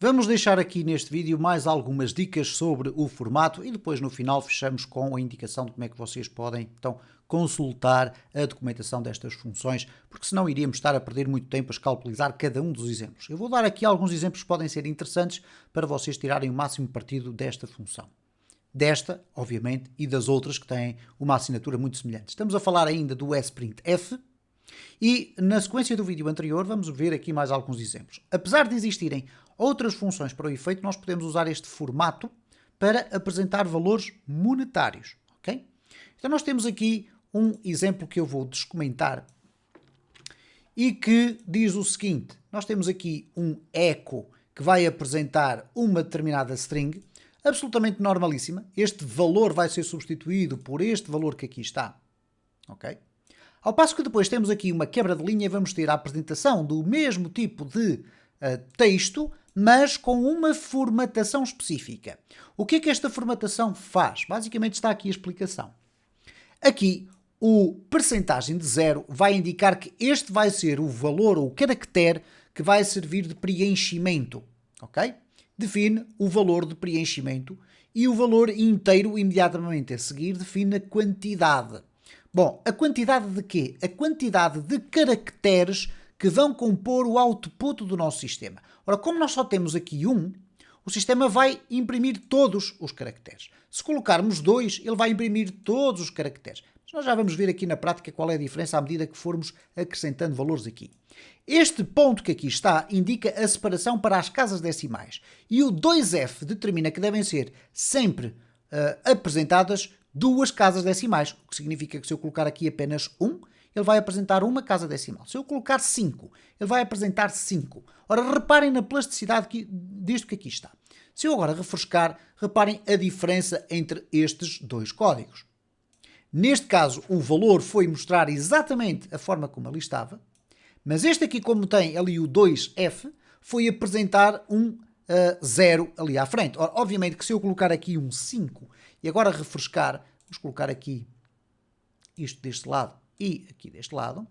Vamos deixar aqui neste vídeo mais algumas dicas sobre o formato e depois no final fechamos com a indicação de como é que vocês podem então consultar a documentação destas funções, porque senão iríamos estar a perder muito tempo a escalpelizar cada um dos exemplos. Eu vou dar aqui alguns exemplos que podem ser interessantes para vocês tirarem o máximo partido desta função. Desta, obviamente, e das outras que têm uma assinatura muito semelhante. Estamos a falar ainda do sprintf e na sequência do vídeo anterior vamos ver aqui mais alguns exemplos. Apesar de existirem outras funções para o efeito, nós podemos usar este formato para apresentar valores monetários, ok? Então nós temos aqui um exemplo que eu vou descomentar e que diz o seguinte: nós temos aqui um echo que vai apresentar uma determinada string, absolutamente normalíssima. Este valor vai ser substituído por este valor que aqui está, ok? Ao passo que depois temos aqui uma quebra de linha e vamos ter a apresentação do mesmo tipo de texto, mas com uma formatação específica. O que é que esta formatação faz? Basicamente está aqui a explicação. Aqui, o percentagem de 0 vai indicar que este vai ser o valor ou o caractere que vai servir de preenchimento, ok? Define o valor de preenchimento e o valor inteiro imediatamente a seguir define a quantidade. Bom, a quantidade de quê? A quantidade de caracteres que vão compor o output do nosso sistema. Ora, como nós só temos aqui um, o sistema vai imprimir todos os caracteres. Se colocarmos 2, ele vai imprimir todos os caracteres. Mas nós já vamos ver aqui na prática qual é a diferença à medida que formos acrescentando valores aqui. Este ponto que aqui está indica a separação para as casas decimais. E o 2F determina que devem ser sempre apresentadas duas casas decimais, o que significa que se eu colocar aqui apenas 1, ele vai apresentar uma casa decimal. Se eu colocar 5, ele vai apresentar 5. Ora, reparem na plasticidade disto que aqui está. Se eu agora refrescar, reparem a diferença entre estes dois códigos. Neste caso, o valor foi mostrar exatamente a forma como ali estava, mas este aqui, como tem ali o 2F, foi apresentar um 0 ali à frente. Ora, obviamente que se eu colocar aqui um 5 e agora refrescar, vamos colocar aqui isto deste lado e aqui deste lado,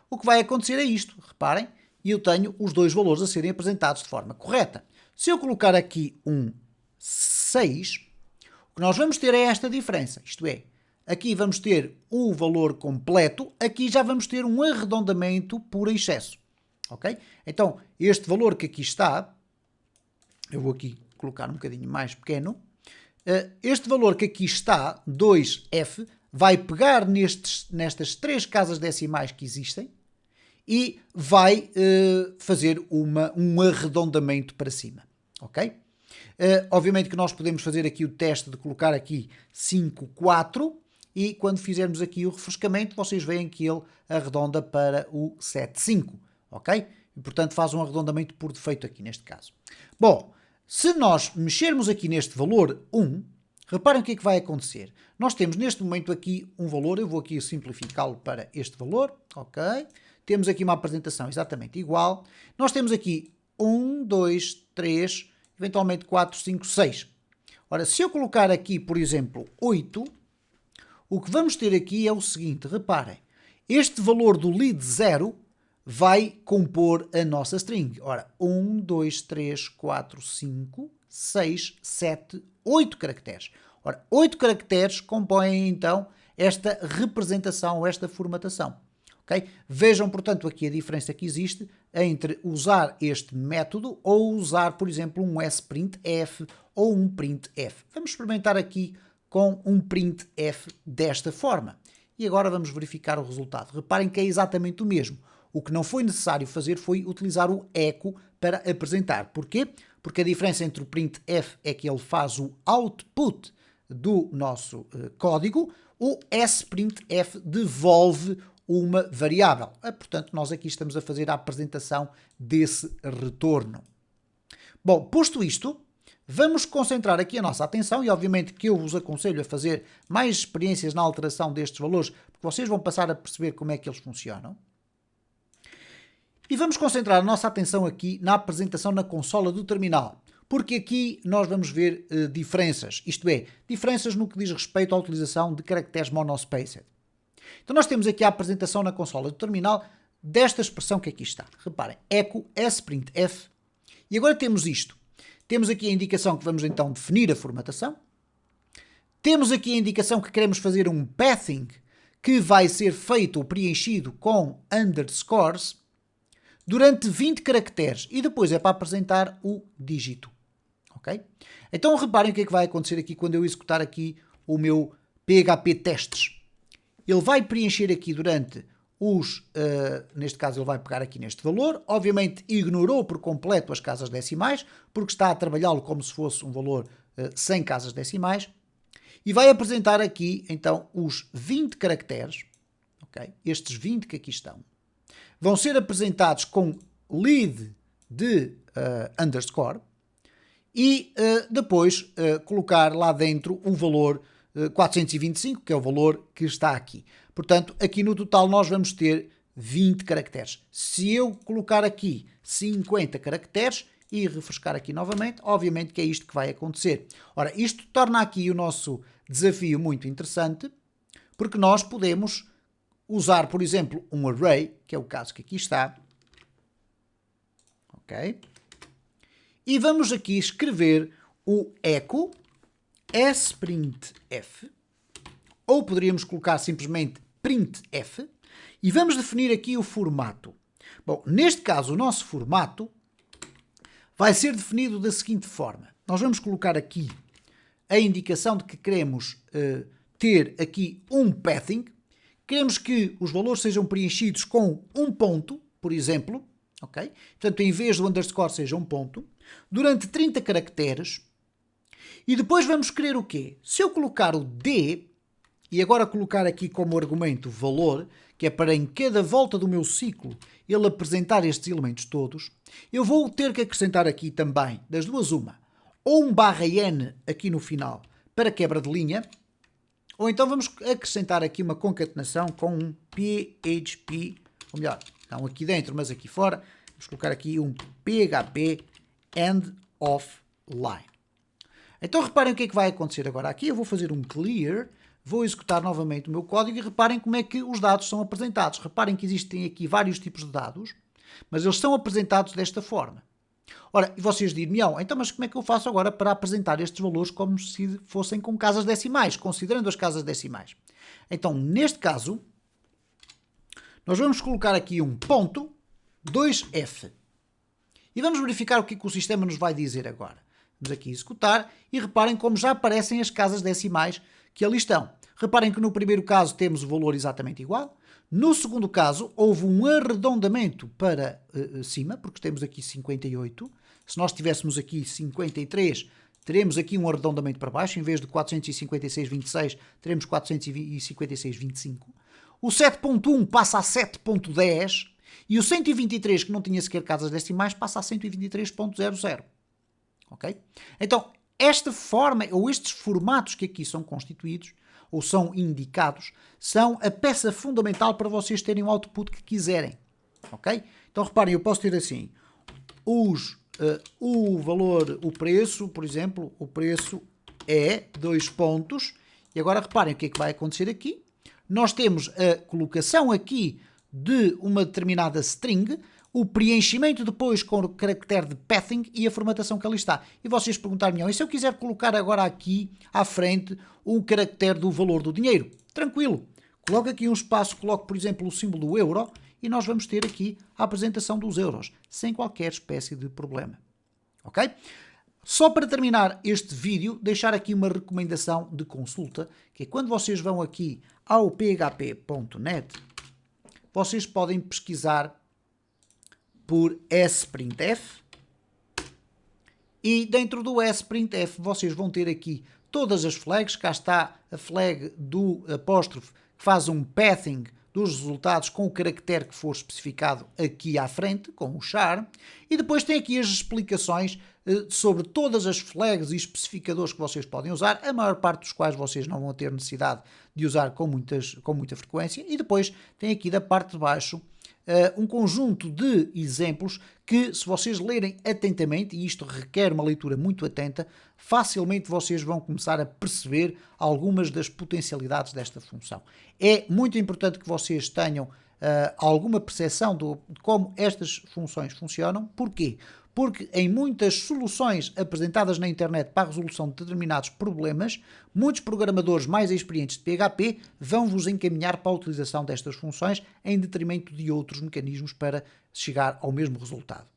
o que vai acontecer é isto. Reparem, eu tenho os dois valores a serem apresentados de forma correta. Se eu colocar aqui um 6, o que nós vamos ter é esta diferença, isto é, aqui vamos ter o valor completo, aqui já vamos ter um arredondamento por excesso, ok? Então, este valor que aqui está, eu vou aqui colocar um bocadinho mais pequeno, este valor que aqui está, 2F, vai pegar nestas três casas decimais que existem e vai fazer um arredondamento para cima, ok? Obviamente que nós podemos fazer aqui o teste de colocar aqui 5, 4 e quando fizermos aqui o refrescamento, vocês veem que ele arredonda para o 7, 5, ok? E portanto faz um arredondamento por defeito aqui neste caso. Bom, se nós mexermos aqui neste valor 1, reparem o que é que vai acontecer. Nós temos neste momento aqui um valor, eu vou aqui simplificá-lo para este valor, ok? Temos aqui uma apresentação exatamente igual. Nós temos aqui 1, 2, 3, eventualmente 4, 5, 6. Ora, se eu colocar aqui, por exemplo, 8, o que vamos ter aqui é o seguinte, reparem, este valor do lead 0 vai compor a nossa string. Ora, 1, 2, 3, 4, 5, 6, 7, 8 caracteres. Ora, 8 caracteres compõem então esta representação, esta formatação. Okay? Vejam, portanto, aqui a diferença que existe entre usar este método ou usar, por exemplo, um sprintf ou um printf. Vamos experimentar aqui com um printf desta forma. E agora vamos verificar o resultado. Reparem que é exatamente o mesmo. O que não foi necessário fazer foi utilizar o echo para apresentar. Porquê? Porque a diferença entre o printf é que ele faz o output do nosso código, o sprintf devolve uma variável. Portanto, nós aqui estamos a fazer a apresentação desse retorno. Bom, posto isto, vamos concentrar aqui a nossa atenção e obviamente que eu vos aconselho a fazer mais experiências na alteração destes valores, porque vocês vão passar a perceber como é que eles funcionam. E vamos concentrar a nossa atenção aqui na apresentação na consola do terminal, porque aqui nós vamos ver diferenças, isto é, diferenças no que diz respeito à utilização de caracteres monospaced. Então nós temos aqui a apresentação na consola do terminal desta expressão que aqui está. Reparem, echo sprintf. E agora temos isto. Temos aqui a indicação que vamos então definir a formatação. Temos aqui a indicação que queremos fazer um pathing, que vai ser feito ou preenchido com underscores durante 20 caracteres e depois é para apresentar o dígito. Ok? Então reparem o que é que vai acontecer aqui quando eu executar aqui o meu PHP testes. Ele vai preencher aqui durante neste caso ele vai pegar aqui neste valor, obviamente ignorou por completo as casas decimais, porque está a trabalhá-lo como se fosse um valor sem casas decimais, e vai apresentar aqui então os 20 caracteres, okay? Estes 20 que aqui estão, vão ser apresentados com lead de underscore, e depois colocar lá dentro o valor 425, que é o valor que está aqui. Portanto, aqui no total nós vamos ter 20 caracteres. Se eu colocar aqui 50 caracteres e refrescar aqui novamente, obviamente que é isto que vai acontecer. Ora, isto torna aqui o nosso desafio muito interessante, porque nós podemos usar, por exemplo, um array, que é o caso que aqui está. Ok? E vamos aqui escrever o echo sprintf, ou poderíamos colocar simplesmente printf, e vamos definir aqui o formato. Bom, neste caso o nosso formato vai ser definido da seguinte forma. Nós vamos colocar aqui a indicação de que queremos ter aqui um pathing, queremos que os valores sejam preenchidos com um ponto, por exemplo, ok? Portanto, em vez do underscore seja um ponto, durante 30 caracteres, e depois vamos querer o quê? Se eu colocar o D, e agora colocar aqui como argumento valor, que é para em cada volta do meu ciclo ele apresentar estes elementos todos, eu vou ter que acrescentar aqui também, das duas uma, ou um /n aqui no final para quebra de linha, ou então vamos acrescentar aqui uma concatenação com um PHP, ou melhor, não aqui dentro, mas aqui fora, vamos colocar aqui um PHP end of line. Então reparem o que é que vai acontecer agora aqui. Eu vou fazer um clear, vou executar novamente o meu código e reparem como é que os dados são apresentados. Reparem que existem aqui vários tipos de dados, mas eles são apresentados desta forma. Ora, e vocês dirão-me, então mas como é que eu faço agora para apresentar estes valores como se fossem com casas decimais, considerando as casas decimais? Então, neste caso, nós vamos colocar aqui um ponto 2F. E vamos verificar o que o sistema nos vai dizer agora. Vamos aqui executar e reparem como já aparecem as casas decimais que ali estão. Reparem que no primeiro caso temos o valor exatamente igual. No segundo caso houve um arredondamento para cima, porque temos aqui 58. Se nós tivéssemos aqui 53, teremos aqui um arredondamento para baixo. Em vez de 456,26, teremos 456,25. O 7.1 passa a 7.10 e o 123, que não tinha sequer casas decimais, passa a 123.00. Ok? Então, esta forma, ou estes formatos que aqui são constituídos, ou são indicados, são a peça fundamental para vocês terem o output que quiserem. Ok? Então, reparem, eu posso ter assim, o valor, o preço, por exemplo, o preço é 2 pontos, e agora reparem o que é que vai acontecer aqui. Nós temos a colocação aqui de uma determinada string, o preenchimento depois com o caractere de pathing e a formatação que ali está. E vocês perguntarem-me, e se eu quiser colocar agora aqui à frente o caractere do valor do dinheiro? Tranquilo. Coloco aqui um espaço, coloco por exemplo o símbolo do euro e nós vamos ter aqui a apresentação dos euros, sem qualquer espécie de problema. Ok? Só para terminar este vídeo, deixar aqui uma recomendação de consulta, que é quando vocês vão aqui ao php.net, vocês podem pesquisar por sprintf e dentro do sprintf vocês vão ter aqui todas as flags. Cá está a flag do apóstrofe que faz um pathing dos resultados com o caractere que for especificado aqui à frente, com o char, e depois tem aqui as explicações sobre todas as flags e especificadores que vocês podem usar, a maior parte dos quais vocês não vão ter necessidade de usar com muita frequência, e depois tem aqui da parte de baixo um conjunto de exemplos que, se vocês lerem atentamente, e isto requer uma leitura muito atenta, facilmente vocês vão começar a perceber algumas das potencialidades desta função. É muito importante que vocês tenham alguma percepção de como estas funções funcionam. Porquê? porque em muitas soluções apresentadas na internet para a resolução de determinados problemas, muitos programadores mais experientes de PHP vão vos encaminhar para a utilização destas funções em detrimento de outros mecanismos para chegar ao mesmo resultado.